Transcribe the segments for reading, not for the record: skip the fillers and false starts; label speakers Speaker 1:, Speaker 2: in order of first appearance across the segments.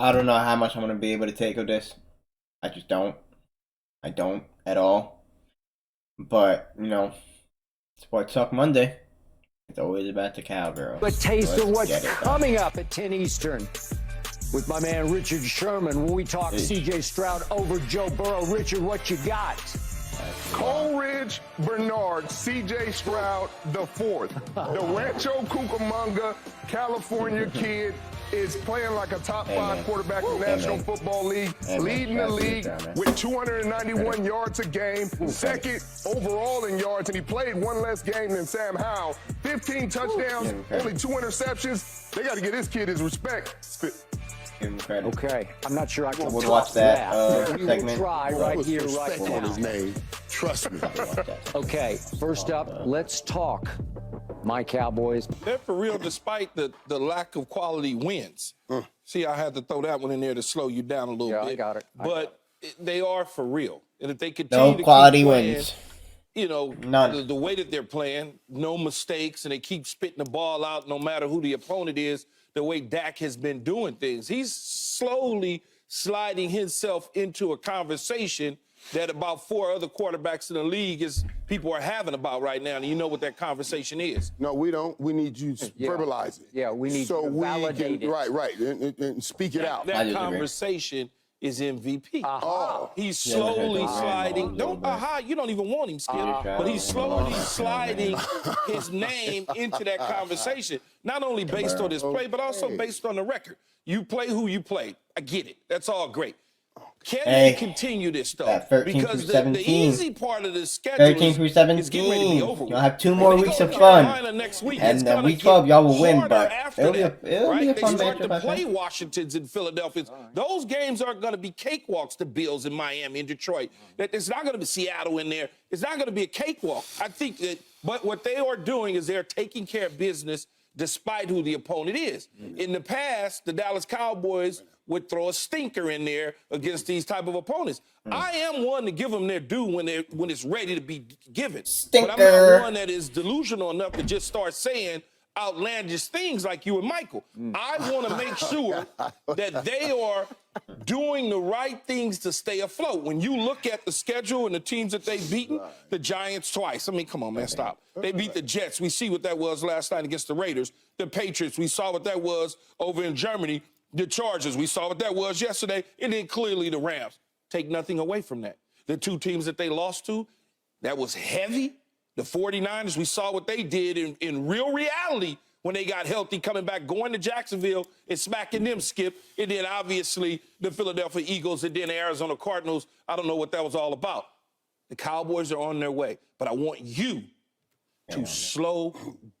Speaker 1: I don't know how much I'm gonna be able to take of this. I just don't. I don't at all. But Sports Talk Monday. It's always about the Cowgirl.
Speaker 2: A taste of what's
Speaker 1: Let's get it done.
Speaker 2: coming up at 10 Eastern with my man Richard Sherman when we talk C.J. Stroud over Joe Burrow. Richard, what you got?
Speaker 3: Coleridge Bernard, C.J. Stroud the fourth. The Rancho Cucamonga, California kid is playing like a top five quarterback in the National Football League, leading the league with 291 yards a game, second overall in yards, and he played one less game than Sam Howell. 15 touchdowns, only 2 interceptions. They got to get this kid his respect.
Speaker 2: Okay, I'm not sure I can
Speaker 1: watch that
Speaker 2: we
Speaker 1: segment.
Speaker 2: will try right here, right
Speaker 4: Respect on his
Speaker 2: now.
Speaker 4: name. Trust me.
Speaker 2: Okay, first up, let's talk my Cowboys.
Speaker 5: They're for real despite the lack of quality wins. See, I had to throw that one in there to slow you down a little bit.
Speaker 2: Yeah, I got it.
Speaker 5: But they are for real. And if they continue
Speaker 1: No
Speaker 5: to
Speaker 1: quality
Speaker 5: keep playing,
Speaker 1: wins.
Speaker 5: None. The way that they're playing, no mistakes, and they keep spitting the ball out no matter who the opponent is, the way Dak has been doing things. He's slowly sliding himself into a conversation that about 4 other quarterbacks in the league people are having about right now, and you know what that conversation is.
Speaker 4: No, we don't. We need you to verbalize it.
Speaker 2: Yeah, we need
Speaker 4: so
Speaker 2: to
Speaker 4: we
Speaker 2: validate
Speaker 4: can,
Speaker 2: it.
Speaker 4: Right, and speak it out.
Speaker 5: That conversation is MVP.
Speaker 4: Oh.
Speaker 5: He's slowly sliding. You don't even want him, Skip. But he's slowly sliding his name into that conversation. Not only based on his play, but also based on the record. You play who you play. I get it. That's all great. Can they continue this, though? Because the easy part of the schedule
Speaker 1: 13 through 17.
Speaker 5: is getting ready to be over.
Speaker 1: You'll have 2 more weeks of fun.
Speaker 5: Next week,
Speaker 1: and then week 12, y'all will win, but it'll be a fun
Speaker 5: They
Speaker 1: matchup.
Speaker 5: start to play Washington's and Philadelphia. Those games aren't going to be cakewalks to Bills in Miami and Detroit. It's not going to be Seattle in there. It's not going to be a cakewalk. I think that, but what they are doing is they're taking care of business despite who the opponent is. In the past, the Dallas Cowboys would throw a stinker in there against these type of opponents. I am one to give them their due when it's ready to be given.
Speaker 1: Stinker.
Speaker 5: But I'm not one that is delusional enough to just start saying outlandish things like you and Michael. I want to make sure that they are doing the right things to stay afloat. When you look at the schedule and the teams that they've beaten, the Giants twice. I mean, come on, man, stop. They beat the Jets. We see what that was last night against the Raiders. The Patriots, we saw what that was over in Germany. The Chargers, we saw what that was yesterday. And then clearly the Rams. Take nothing away from that. The 2 teams that they lost to, that was heavy. The 49ers, we saw what they did in real reality when they got healthy, coming back, going to Jacksonville and smacking them, Skip. And then obviously the Philadelphia Eagles and then the Arizona Cardinals. I don't know what that was all about. The Cowboys are on their way. But I want you to slow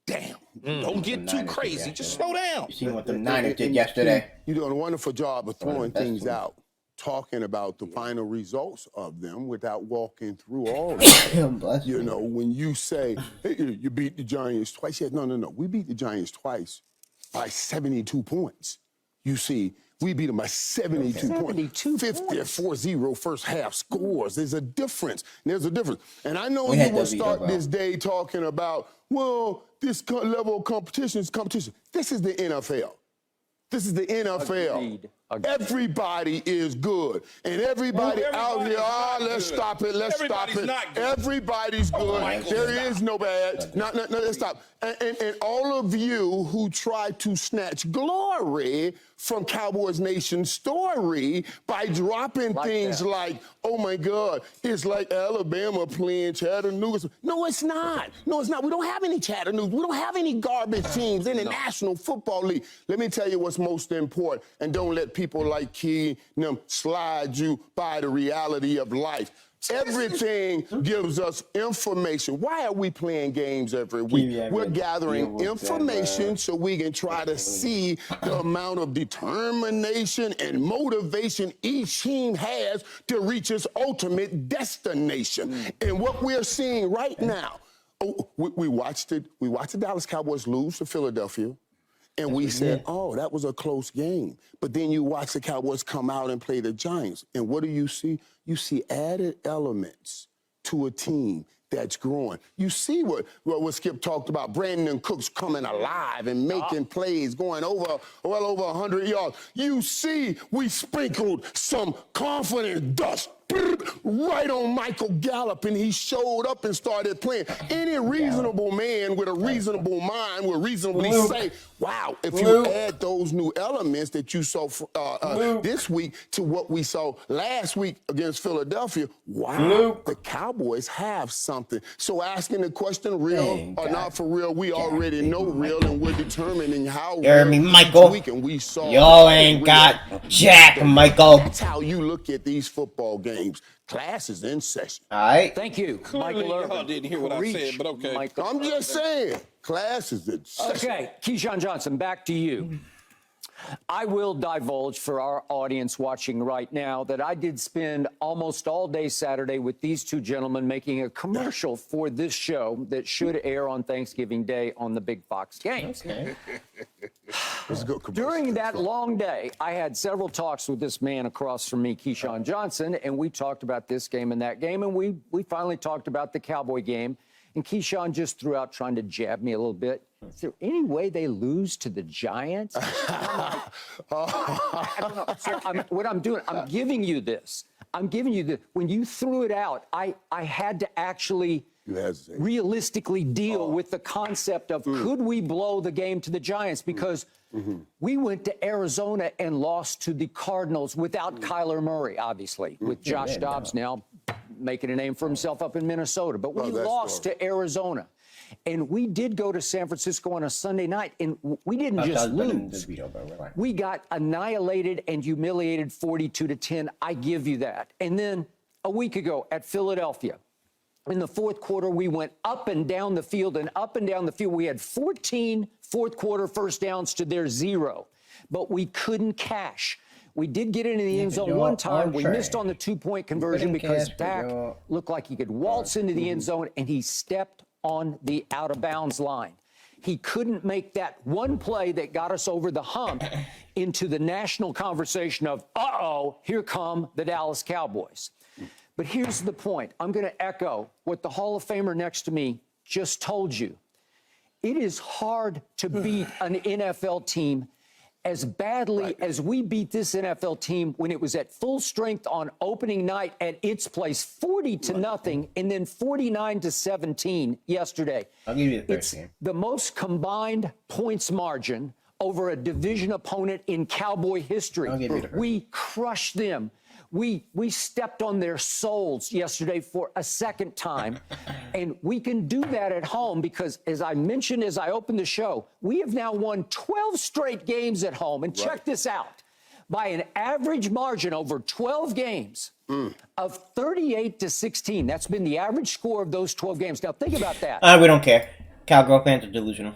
Speaker 5: down. Don't get too crazy. Just slow down.
Speaker 1: You seen what the Niners did yesterday.
Speaker 4: You're doing a wonderful job of throwing things out, talking about the final results of them without walking through all of it. When you say, hey, you beat the Giants twice. Yeah, no. We beat the Giants twice by 72 points. You see, we beat them by 72 points. 50-4-0 first half scores. There's a difference. And I know you will start this day talking about, well, this level of competition is competition. This is the NFL. This is the NFL.
Speaker 2: Agreed.
Speaker 4: Everybody is good. And everybody out here, let's stop it. Everybody's good. There is no bad. No, let's stop. And all of you who try to snatch glory from Cowboys Nation story by dropping things like, oh my God, it's like Alabama playing Chattanooga. No, it's not. We don't have any Chattanooga. We don't have any garbage teams in the National Football League. Let me tell you what's most important, and don't let people like Key slide you by the reality of life. Everything gives us information. Why are we playing games every week? We're gathering information so we can try to see the amount of determination and motivation each team has to reach its ultimate destination. And what we're seeing right now, we watched it. We watched the Dallas Cowboys lose to Philadelphia. And we said, oh, that was a close game. But then you watch the Cowboys come out and play the Giants. And what do you see? You see added elements to a team that's growing. You see what Skip talked about, Brandon Cooks coming alive and making plays, going well over 100 yards. You see we sprinkled some confidence dust right on Michael Gallup, and he showed up and started playing. Any reasonable man with a reasonable mind will reasonably say, wow, if you add those new elements that you saw this week to what we saw last week against Philadelphia, wow, the Cowboys have something. So asking the question, real or not for real, we already know real, and we're determining how real
Speaker 1: Michael.
Speaker 4: week, and we saw
Speaker 1: y'all ain't got Jack, Michael.
Speaker 4: That's how you look at these football games. Class is in session.
Speaker 1: All right.
Speaker 2: Thank you,
Speaker 5: Clearly,
Speaker 2: Michael Irvin.
Speaker 5: y'all didn't hear what I said, but okay.
Speaker 2: Michael.
Speaker 4: I'm just saying, class is in session.
Speaker 2: Okay, Keyshawn Johnson, back to you. I will divulge for our audience watching right now that I did spend almost all day Saturday with these two gentlemen making a commercial for this show that should air on Thanksgiving Day on the Big Fox Games.
Speaker 1: Okay.
Speaker 2: During that long day, I had several talks with this man across from me, Keyshawn Johnson, and we talked about this game and that game, and we finally talked about the Cowboy game. And Keyshawn just threw out trying to jab me a little bit. Is there any way they lose to the Giants? I don't know. So what I'm doing, I'm giving you this. I'm giving you the. When you threw it out, I had to actually realistically deal with the concept of could we blow the game to the Giants? Because we went to Arizona and lost to the Cardinals without Kyler Murray, obviously, with Josh Dobbs now making a name for himself up in Minnesota. But we lost to Arizona. And we did go to San Francisco on a Sunday night, and we didn't just lose. We got annihilated and humiliated 42-10. I give you that. And then a week ago at Philadelphia, in the fourth quarter, we went up and down the field and up and down the field. We had 14 fourth quarter first downs to their 0, but we couldn't cash. We did get into the end zone one time. We missed on the 2-point conversion because Dak looked like he could waltz into the end zone, and he stepped on the out-of-bounds line. He couldn't make that one play that got us over the hump into the national conversation of, uh-oh, here come the Dallas Cowboys. But here's the point. I'm going to echo what the Hall of Famer next to me just told you. It is hard to beat an NFL team as badly as we beat this NFL team when it was at full strength on opening night at its place, 40-0, and then 49-17 yesterday.
Speaker 1: I'll give you the
Speaker 2: It's
Speaker 1: first game.
Speaker 2: the most combined points margin over a division opponent in Cowboy history.
Speaker 1: I'll give you the first.
Speaker 2: We crushed them. We stepped on their souls yesterday for a second time, and we can do that at home because, as I mentioned as I opened the show, we have now won 12 straight games at home. And check this out. By an average margin over 12 games of 38-16. That's been the average score of those 12 games. Now, think about that.
Speaker 1: We don't care. Cowgirl fans are delusional.